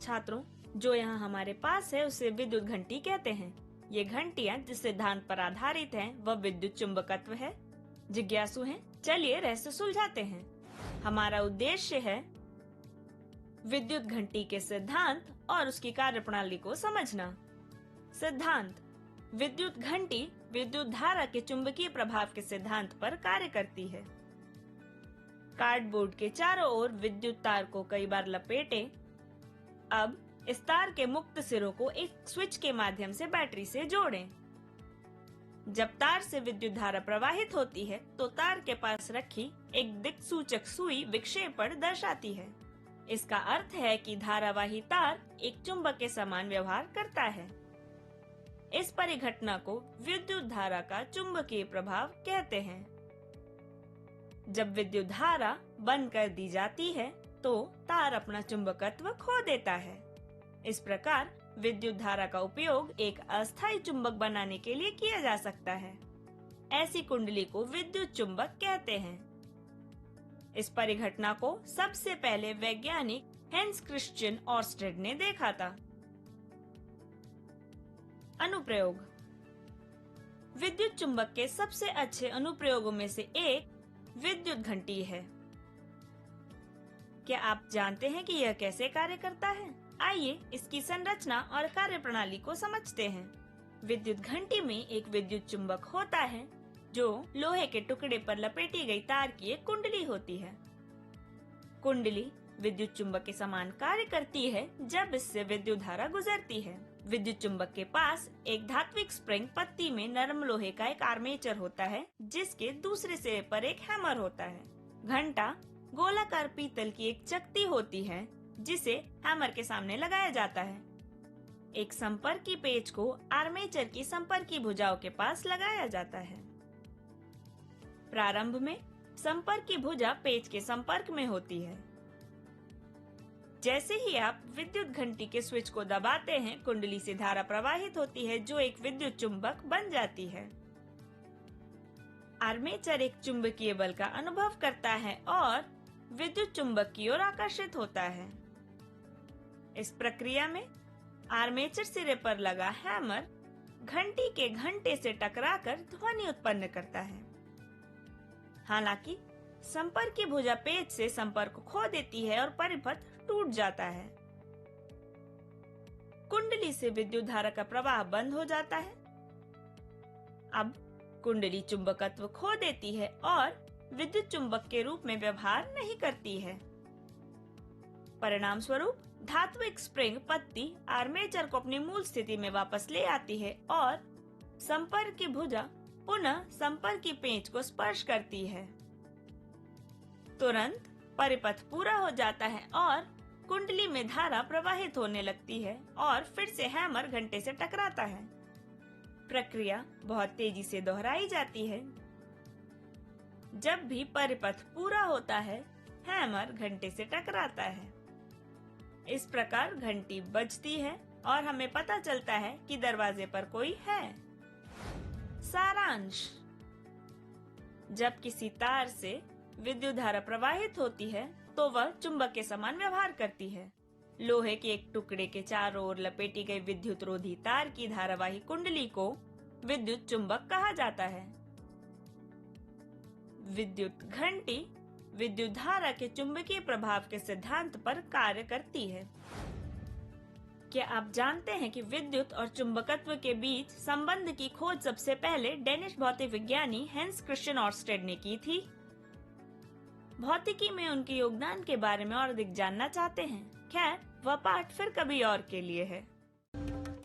छात्रों, जो यहाँ हमारे पास है उसे विद्युत घंटी कहते हैं। ये घंटियाँ जिस सिद्धांत पर आधारित हैं वह विद्युत चुंबकत्व है। जिज्ञासु हैं, चलिए रहस्य सुलझाते हैं। हमारा उद्देश्य है विद्युत घंटी के सिद्धांत और उसकी कार्यप्रणाली को समझना। सिद्धांत: विद्युत घंटी विद्युत धारा के चुंबकीय प्रभाव के सिद्धांत पर कार्य करती है। कार्डबोर्ड के चारों ओर विद्युत तार को कई बार लपेटें। अब इस तार के मुक्त सिरों को एक स्विच के माध्यम से बैटरी से जोड़ें। जब तार से विद्युत धारा प्रवाहित होती है तो तार के पास रखी एक दिक्सूचक सुई विक्षेपण दर्शाती है। इसका अर्थ है कि धारावाही तार एक चुंबक के समान व्यवहार करता है। इस परिघटना को विद्युत धारा का चुंबकीय प्रभाव कहते हैं। जब विद्युत धारा बंद कर दी जाती है तो तार अपना चुंबकत्व खो देता है। इस प्रकार विद्युत धारा का उपयोग एक अस्थायी चुंबक बनाने के लिए किया जा सकता है। ऐसी कुंडली को विद्युत चुंबक कहते हैं। इस परिघटना को सबसे पहले वैज्ञानिक हेंस क्रिश्चियन ऑर्स्टेड ने देखा था। अनुप्रयोग: विद्युत चुंबक के सबसे अच्छे अनुप्रयोगों में से एक विद्युत घंटी है। क्या आप जानते हैं कि यह कैसे कार्य करता है? आइए इसकी संरचना और कार्यप्रणाली को समझते हैं। विद्युत घंटी में एक विद्युत चुंबक होता है जो लोहे के टुकड़े पर लपेटी गई तार की एक कुंडली होती है। कुंडली विद्युत चुंबक के समान कार्य करती है जब इससे विद्युत धारा गुजरती है। विद्युत चुंबक के पास एक धात्विक स्प्रिंग पत्ती में नरम लोहे का एक आर्मेचर होता है जिसके दूसरे सिरे पर एक हैमर होता है। घंटा गोलाकार पीतल की एक चकती होती है जिसे हैमर के सामने लगाया जाता है। एक संपर्की पेच को आर्मेचर की संपर्की भुजाओं के पास लगाया जाता है। प्रारंभ में संपर्की भुजा पेच के संपर्क में होती है। जैसे ही आप विद्युत घंटी के स्विच को दबाते हैं, कुंडली से धारा प्रवाहित होती है जो एक विद्युत चुंबक बन जाती है। आर्मेचर एक चुंबकीय बल का अनुभव करता है और विद्युत चुंबक की ओर आकर्षित होता है। इस प्रक्रिया में आर्मेचर सिरे पर लगा हैमर घंटी के घंटे से टकराकर ध्वनि उत्पन्न करता है। हालांकि संपर्क की भुजा पेच से संपर्क खो देती है और परिपथ टूट जाता है। कुंडली से विद्युत धारा का प्रवाह बंद हो जाता है। अब कुंडली चुंबकत्व खो देती है और विद्युत चुंबक के रूप में व्यवहार नहीं करती है। परिणाम स्वरूप धात्विक स्प्रिंग पत्ती आर्मेचर को अपनी मूल स्थिति में वापस ले आती है और संपर्क की भुजा पुनः संपर्क की पेंच को स्पर्श करती है। तुरंत परिपथ पूरा हो जाता है और कुंडली में धारा प्रवाहित होने लगती है और फिर से हैमर घंटे से टकराता है। प्रक्रिया बहुत तेजी से दोहराई जाती है। जब भी परिपथ पूरा होता है, हैमर घंटे से टकराता है। इस प्रकार घंटी बजती है और हमें पता चलता है कि दरवाजे पर कोई है। सारांश: जब किसी तार से विद्युत धारा प्रवाहित होती है तो वह चुंबक के समान व्यवहार करती है। लोहे के एक टुकड़े के चारों ओर लपेटी गई विद्युत रोधी तार की धारावाही कुंडली को विद्युत चुंबक कहा जाता है। विद्युत घंटी विद्युत धारा के चुंबकीय प्रभाव के सिद्धांत पर कार्य करती है। क्या आप जानते हैं कि विद्युत और चुंबकत्व के बीच संबंध की खोज सबसे पहले डेनिश भौतिक विज्ञानी हेंस क्रिश्चियन ऑर्स्टेड ने की थी? भौतिकी में उनके योगदान के बारे में और अधिक जानना चाहते हैं? खैर, वह पाठ फिर कभी और के लिए है।